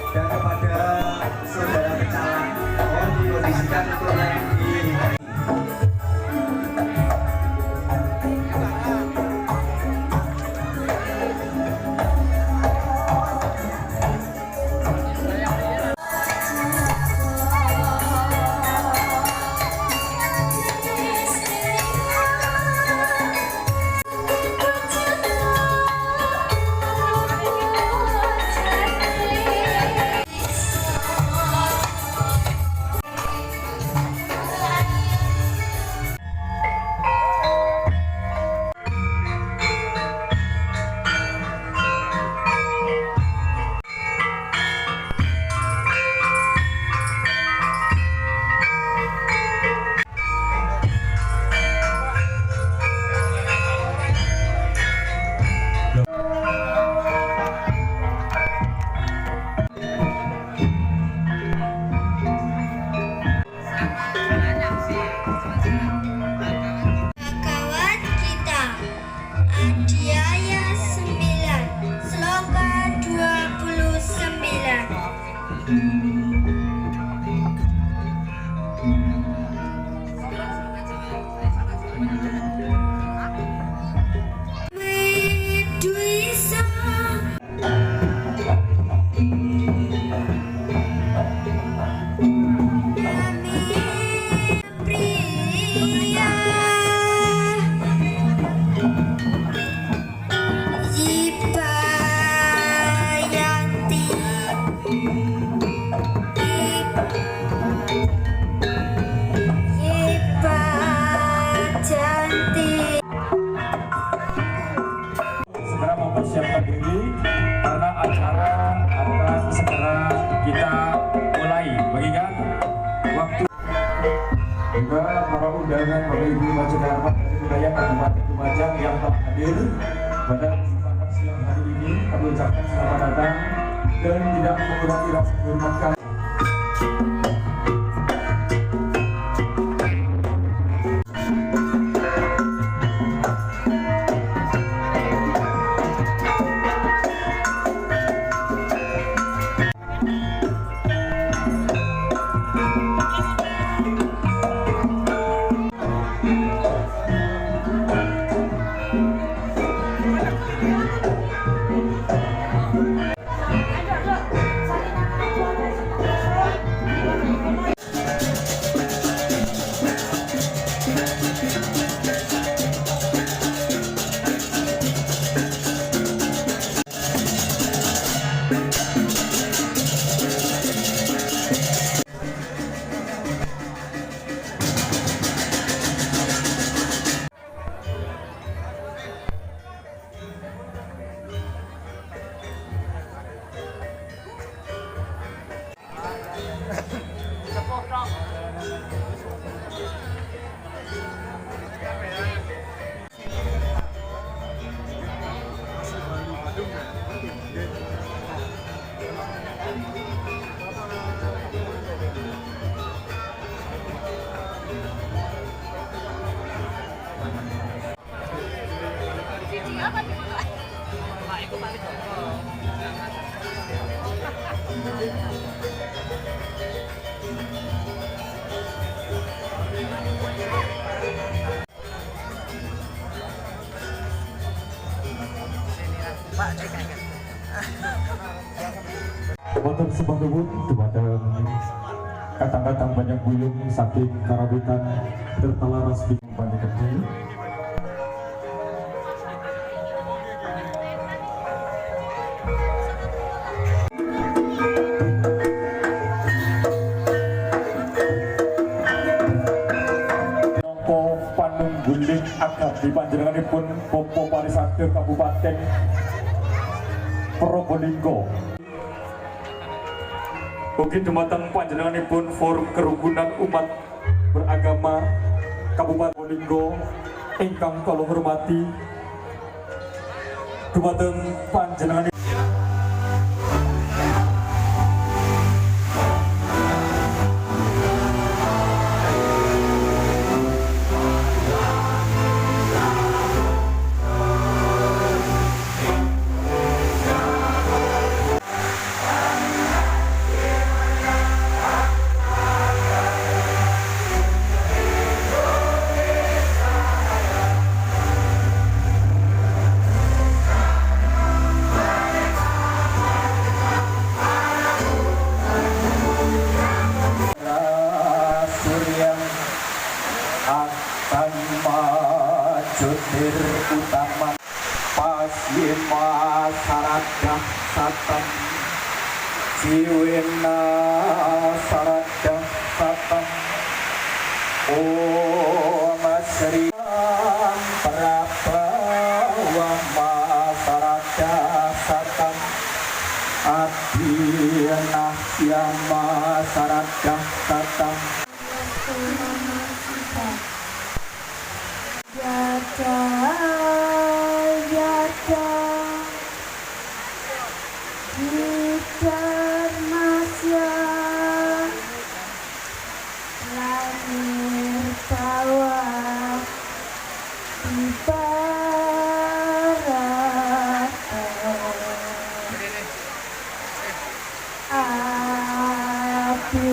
dan kepada saudara pecalang mohon dikondisikan untuk naik di mempersiapkan diri karena acara akan segera kita mulai. Mengingat waktu juga para undangan Bapak Ibu Majakarta dari wilayah Kabupaten Lumajang yang telah hadir pada kesempatan siang hari ini, kami ucapkan selamat datang dan tidak mengurangi rasa hormat kami. Dumateng sembah nuwun dumateng kadang-kadang banyak buyung saking karawitan tertalaras di banyak kecil. Panungguling agam di panjenenganipun Popo Parisade Kabupaten Probolinggo. Ugi dumateng panjenenganipun Forum Kerukunan Umat Beragama Kabupaten Probolinggo ingkang kula hormati, dumateng panjenenganipun utama pasima saradah satam jiwena saradah satam Om Sri Prabawa Masarada Satam Adina Yama Sarada Satam Yada Yada Masya Langit bawah di barat abu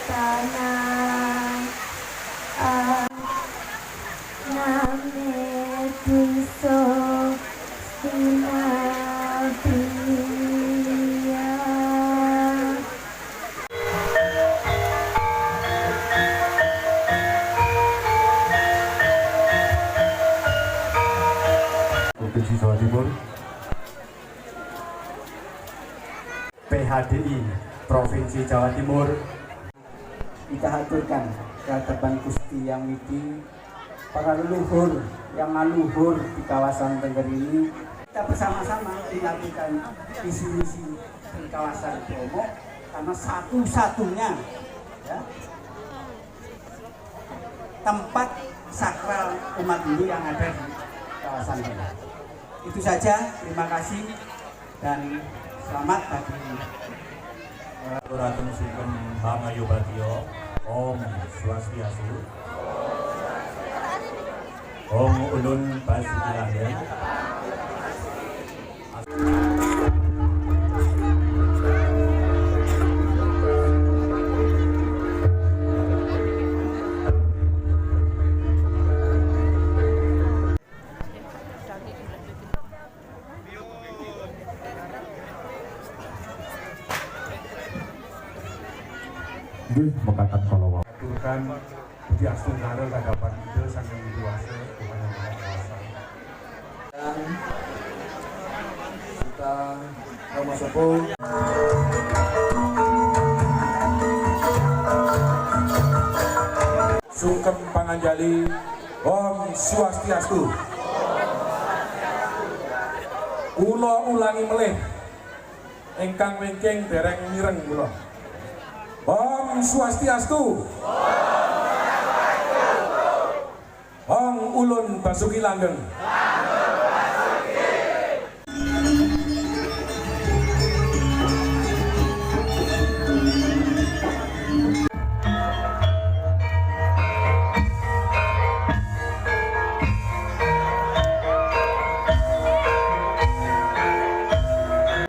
tanah name diso sinabia. Provinsi Jawa Timur, PHDI Provinsi Jawa Timur. Kita haturkan kehadapan Gusti Yang Widi, para leluhur yang ngaluhur di kawasan Tengger ini. Kita bersama-sama melakukan visi-misi di kawasan Bromo karena satu-satunya ya, tempat sakral umat Hindu yang ada di kawasan ini. Itu saja, terima kasih dan selamat bagi Ratun Sugeng Hangayo Batio Om Swastiastu Om Ulun Basuki Langgeng. Nggih mekaten kala wau. Aturkan Budi Astungkara kadapan ide saking widiwasa Tuhan Yang Maha Kuasa. Dan kita Romo Sepuh Sungkem Panganjali Om Swastiastu. Kula ulangi melih ingkang wingking dereng mireng kula. Om Swastiastu. Om Ulun Basuki Langgeng.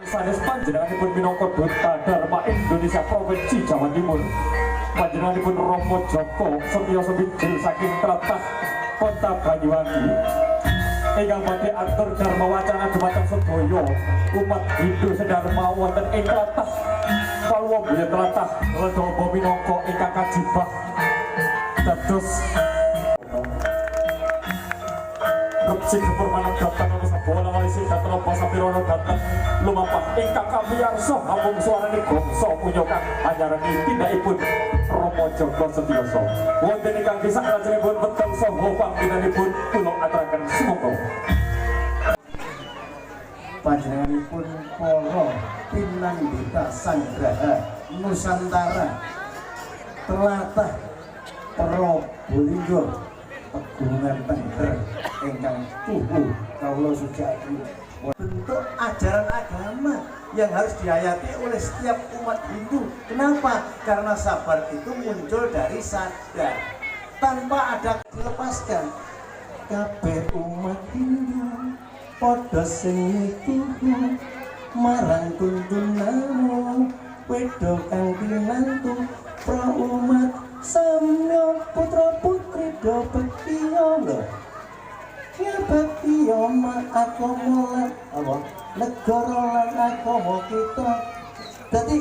Sanes panjenenganipun minangka Duta Dharma Indonesia Provinsi Jawa Timur. Panjenenganipun Romo Joko Setyoso Bijil saking tlatah Kota Banyuwangi. Ingkang badhe atur dharma wacana dhumateng sedaya umat Hindu sedharma wonten ing tlatah Palwabaya tlatah Ledaba minangka ingkang kajibah dados Repsi kepermanan datang Nono Sabola Walisi datang Basa Pirono datang lumampah ingkang kamiyarsa ampun suarane gongso punyokan anyarani tindakipun Romo Joko Setyoso wonten ingkang bisa lajengipun betul saha panggenanipun kula aturaken sumangga panjenenganipun para pinanggita Sanggraha Nusantara tlatah Probolinggo Pegunungan Tengger ingkang tuhu kawula sujati bentuk ajaran agama yang harus dihayati oleh setiap umat Hindu. Kenapa? Karena sabar itu muncul dari sadar tanpa ada dilepaskan. Kabeh umat Hindu padha sing tuhu marang tuntunamu wedo kang pinantu pra umat samya putra putri do bektiyo lho ya bektiyo mak agama lan apa negara lan agama kita dadi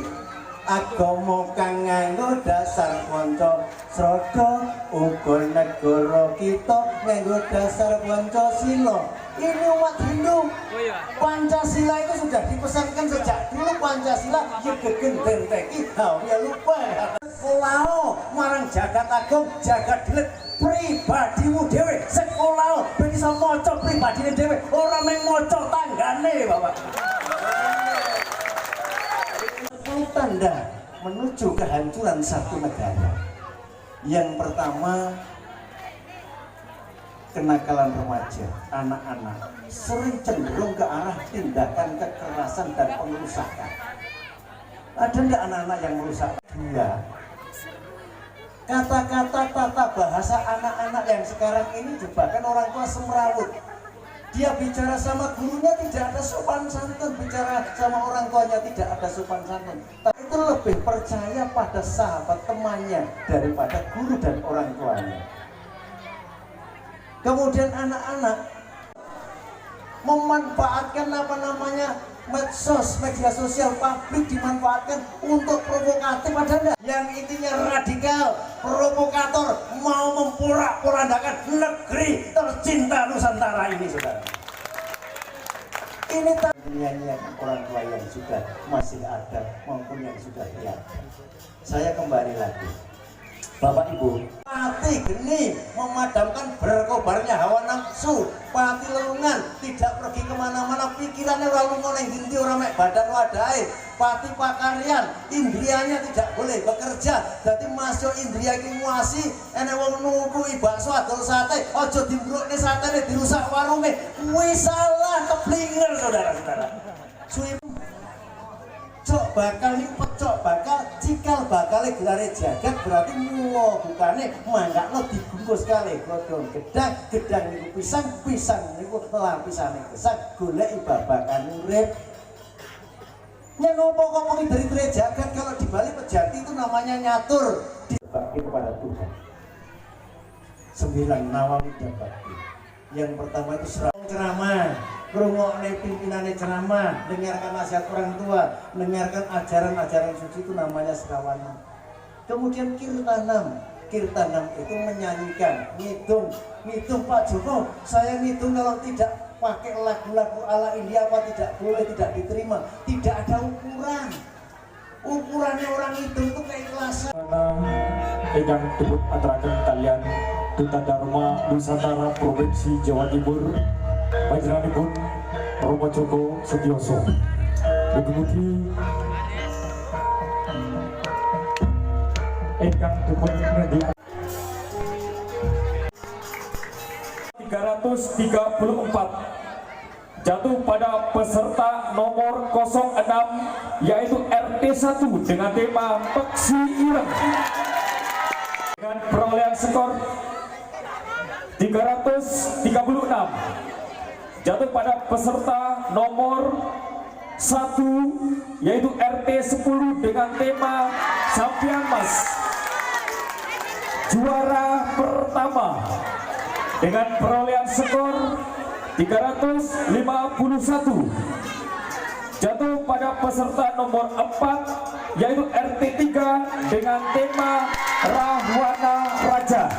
agama kang nganggo dasar kanca Srada uga negara kita nganggo dasar Pancasila. Ini umat Hindu. Pancasila itu sudah dipesankan sejak dulu. Pancasila ya gegenden teki ya lupa. Sekolah marang jagat agung, jagat dilet pribadimu dhewe. Sekolah ben iso maca pribadine dhewe, ora mung maca tanggane, Bapak. Tanda menuju kehancuran satu negara. Yang pertama, kenakalan remaja, anak-anak sering cenderung ke arah tindakan kekerasan dan pengerusakan. Ada enggak anak-anak yang merusak? Dua, kata-kata tata bahasa anak-anak yang sekarang ini jebakan orang tua semrawut. Dia bicara sama gurunya tidak ada sopan santun, bicara sama orang tuanya tidak ada sopan santun. Tapi itu lebih percaya pada sahabat temannya daripada guru dan orang tuanya. Kemudian anak-anak memanfaatkan medsos, media sosial publik dimanfaatkan untuk provokatif, ada enggak? Yang intinya radikal, provokator, mau memporak-porandakan negeri tercinta Nusantara ini, saudara. Ini nyanyian orang tua yang sudah masih ada maupun yang sudah tiada. Saya kembali lagi, Bapak Ibu, Pati geni memadamkan berkobarnya hawa nafsu, Pati lelungan tidak pergi kemana-mana, pikirannya orang lunga neng dindi orang mek badan wadai. Pati pakarian, indrianya tidak boleh bekerja, jadi masuk indria iki muasi, enek wong nuku bakso adol sate, aja dimbrukne satene dirusak warunge. Wis salah keblinger saudara-saudara. Cok bakal pecok bakal cikal bakal gelare jagat, berarti mulo bukane manggakno dibungkus kali godhong gedang niku pisang niku lapisane gesang, goleki babakan urip. Yen opo-opo dari jagat, kalau di Bali pejati itu namanya nyatur, dibagi kepada Tuhan. 9 nawawi bakti. Yang pertama itu ceramah, ngrungokne pimpinane ceramah, dengarkan nasihat orang tua, dengarkan ajaran-ajaran suci, itu namanya sekawana. Kemudian kirtanam itu menyanyikan, ngitung Pak Joko, saya ngitung kalau tidak pakai lagu-lagu ala India apa tidak boleh, tidak diterima, tidak ada ukurannya orang itu keikhlasan. Ingkang dipun aturaken kalian Duta Dharma Nusantara Provinsi Jawa Timur panjenenganipun Romo Joko Setiyoso. Mugi-mugi ingkang dipun ngendikaken 334 jatuh pada peserta nomor 06 yaitu RT 1 dengan tema Peksi Ireng dengan perolehan skor 336. Jatuh pada peserta nomor 1 yaitu RT 10 dengan tema Sampian Mas. Juara pertama dengan perolehan skor 351. Jatuh pada peserta nomor 4 yaitu RT 3 dengan tema Rahwana Raja.